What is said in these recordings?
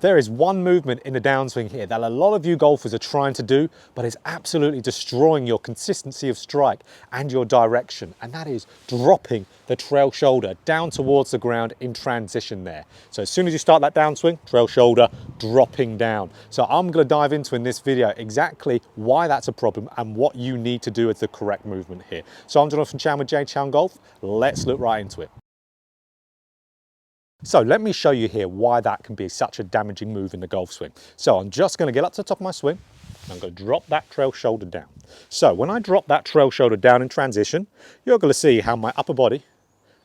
There is one movement in the downswing here that a lot of you golfers are trying to do, but it's absolutely destroying your consistency of strike and your direction, and that is dropping the trail shoulder down towards the ground in transition there. So as soon as you start that downswing, trail shoulder dropping down. So I'm going to dive into in this video exactly why that's a problem and what you need to do as the correct movement here. So I'm Jonathan Chown with JChownGolf. Let's look right into it. So let me show you here why that can be such a damaging move in the golf swing. So I'm just going to get up to the top of my swing. I'm going to drop that trail shoulder down. So when I drop that trail shoulder down in transition, you're going to see how my upper body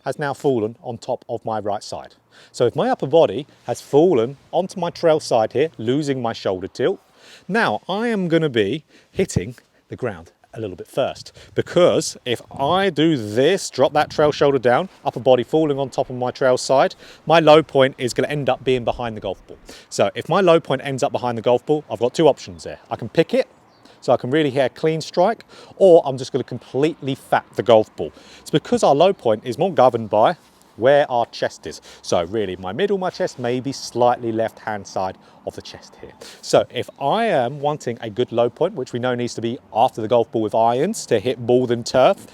has now fallen on top of my right side. So if my upper body has fallen onto my trail side here, losing my shoulder tilt, now I am going to be hitting the ground a little bit first, because if I do this, drop that trail shoulder down, upper body falling on top of my trail side, my low point is going to end up being behind the golf ball. So if my low point ends up behind the golf ball, I've got two options there. I can pick it, so I can really hit a clean strike, or I'm just going to completely fat the golf ball. It's because our low point is more governed by where our chest is. So really my middle, my chest, maybe slightly left hand side of the chest here. So if I am wanting a good low point, which we know needs to be after the golf ball with irons to hit ball than turf,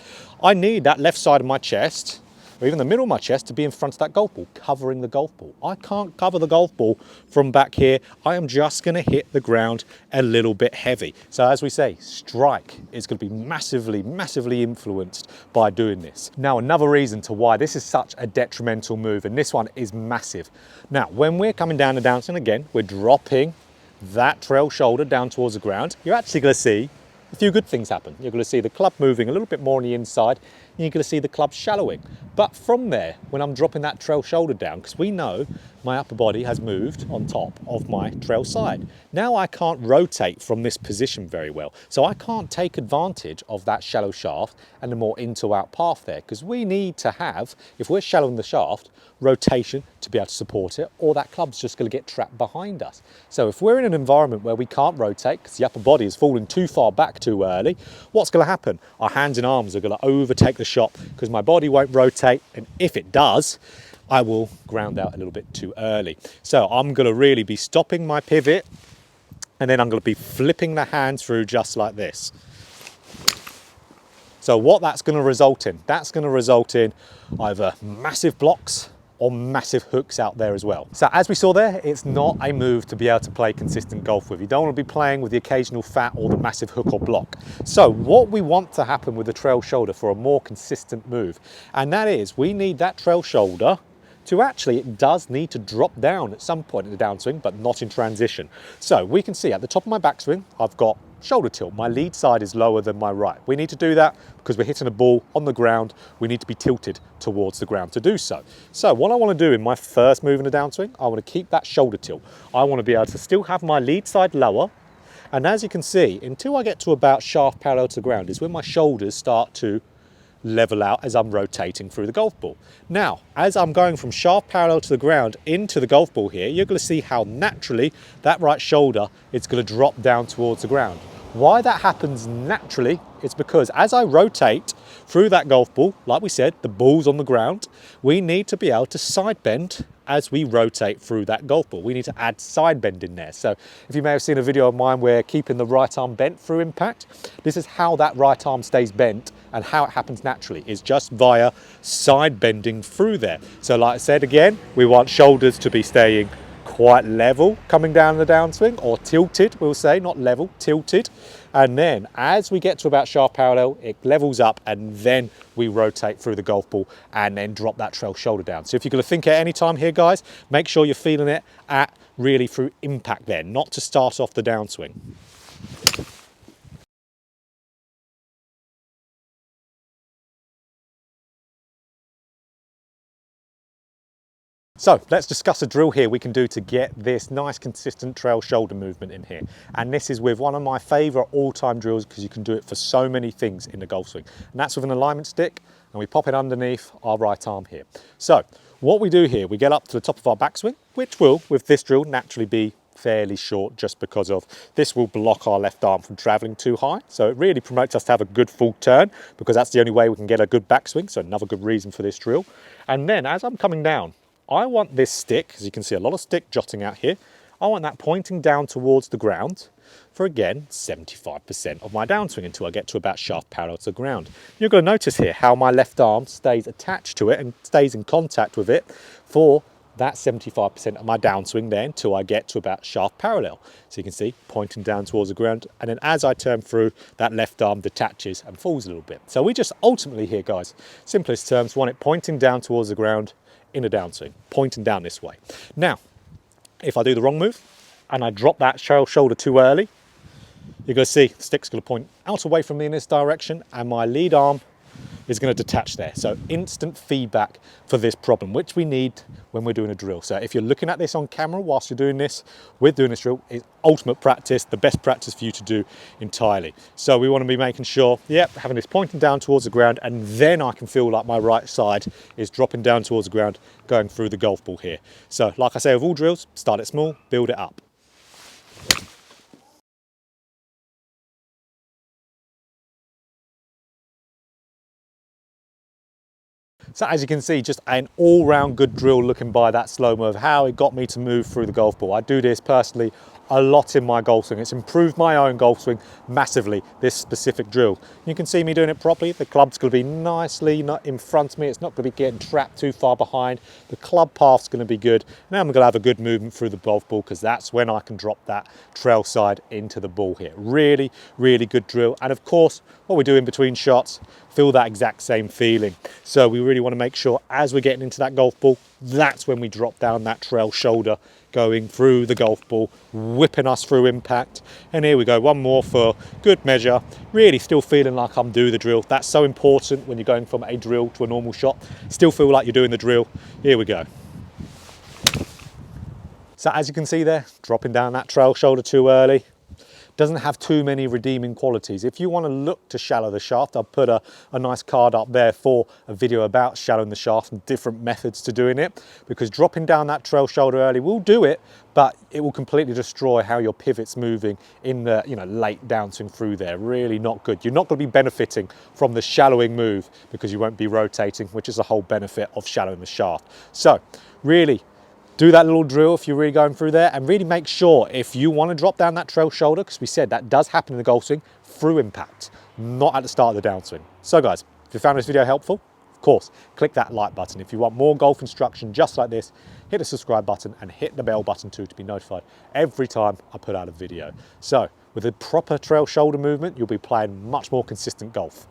I need that left side of my chest, or even the middle of my chest, to be in front of that golf ball, covering the golf ball. I can't cover the golf ball from back here. I am just going to hit the ground a little bit heavy. So as we say, strike is going to be massively, massively influenced by doing this. Now, another reason to why this is such a detrimental move, and this one is massive. Now, when we're coming down the downswing again, we're dropping that trail shoulder down towards the ground. You're actually going to see a few good things happen. You're going to see the club moving a little bit more on the inside, and you're going to see the club shallowing. But from there, when I'm dropping that trail shoulder down, because we know my upper body has moved on top of my trail side, now I can't rotate from this position very well. So I can't take advantage of that shallow shaft and the more in to out path there, because we need to have, if we're shallowing the shaft, rotation to be able to support it, or that club's just going to get trapped behind us. So if we're in an environment where we can't rotate because the upper body is falling too far back too early, what's going to happen? Our hands and arms are going to overtake the shot because my body won't rotate, and if it does, I will ground out a little bit too early. So I'm going to really be stopping my pivot, and then I'm going to be flipping the hands through just like this. So what that's going to result in? That's going to result in either massive blocks or massive hooks out there as well. So as we saw there, it's not a move to be able to play consistent golf with. You don't want to be playing with the occasional fat or the massive hook or block. So what we want to happen with the trail shoulder for a more consistent move, and that is we need that trail shoulder to actually, it does need to drop down at some point in the downswing, but not in transition. So we can see at the top of my backswing, I've got shoulder tilt. My lead side is lower than my right. We need to do that because we're hitting a ball on the ground. We need to be tilted towards the ground to do so. So what I want to do in my first move in the downswing, I want to keep that shoulder tilt. I want to be able to still have my lead side lower. And as you can see, until I get to about shaft parallel to the ground is when my shoulders start to level out as I'm rotating through the golf ball. Now, as I'm going from shaft parallel to the ground into the golf ball here, you're going to see how naturally that right shoulder is going to drop down towards the ground. Why that happens naturally is because as I rotate through that golf ball, like we said, the ball's on the ground, we need to be able to side bend as we rotate through that golf ball. We need to add side bend in there. So if you may have seen a video of mine where keeping the right arm bent through impact, this is how that right arm stays bent and how it happens naturally is just via side bending through there. So like I said again, we want shoulders to be staying quite level coming down the downswing, or tilted, we'll say, not level, tilted. And then as we get to about shaft parallel, it levels up, and then we rotate through the golf ball and then drop that trail shoulder down. So if you're going to think at any time here, guys, make sure you're feeling it at really through impact there, not to start off the downswing. So let's discuss a drill here we can do to get this nice consistent trail shoulder movement in here. And this is with one of my favorite all-time drills because you can do it for so many things in the golf swing. And that's with an alignment stick, and we pop it underneath our right arm here. So what we do here, we get up to the top of our backswing, which will, with this drill, naturally be fairly short just because of this will block our left arm from traveling too high. So it really promotes us to have a good full turn because that's the only way we can get a good backswing. So another good reason for this drill. And then as I'm coming down, I want this stick, as you can see a lot of stick jotting out here, I want that pointing down towards the ground for, again, 75% of my downswing until I get to about shaft parallel to the ground. You're going to notice here how my left arm stays attached to it and stays in contact with it for that 75% of my downswing there until I get to about shaft parallel. So you can see pointing down towards the ground, and then as I turn through, that left arm detaches and falls a little bit. So we just ultimately here, guys, simplest terms, want it pointing down towards the ground in a downswing, pointing down this way. Now, if I do the wrong move and I drop that trail shoulder too early, you're going to see the stick's going to point out away from me in this direction and my lead arm is going to detach there. So instant feedback for this problem, which we need when we're doing a drill. So if you're looking at this on camera whilst you're doing this, with doing this drill, is ultimate practice, the best practice for you to do entirely. So we want to be making sure, yep, having this pointing down towards the ground, and then I can feel like my right side is dropping down towards the ground, going through the golf ball here. So like I say, with all drills, start it small, build it up. So as you can see, just an all-round good drill looking by that slow-mo of how it got me to move through the golf ball. I do this personally a lot in my golf swing. It's improved my own golf swing massively, this specific drill. You can see me doing it properly. The club's going to be nicely not in front of me. It's not going to be getting trapped too far behind. The club path's going to be good. Now I'm going to have a good movement through the golf ball, because that's when I can drop that trail side into the ball here. Really, really good drill. And of course, what we do in between shots, feel that exact same feeling. So we really want to make sure as we're getting into that golf ball, that's when we drop down that trail shoulder going through the golf ball, whipping us through impact. And here we go, one more for good measure. Really still feeling like I'm doing the drill. That's so important when you're going from a drill to a normal shot. Still feel like you're doing the drill. Here we go. So as you can see there, dropping down that trail shoulder too early doesn't have too many redeeming qualities. If you want to look to shallow the shaft, I've put a nice card up there for a video about shallowing the shaft and different methods to doing it, because dropping down that trail shoulder early will do it, but it will completely destroy how your pivot's moving in the late downswing through there. Really not good. You're not going to be benefiting from the shallowing move because you won't be rotating, which is the whole benefit of shallowing the shaft. So really, do that little drill if you're really going through there, and really make sure if you want to drop down that trail shoulder, because we said that does happen in the golf swing, through impact, not at the start of the downswing. So guys, if you found this video helpful, of course, click that like button. If you want more golf instruction just like this, hit the subscribe button and hit the bell button too to be notified every time I put out a video. So with a proper trail shoulder movement, you'll be playing much more consistent golf.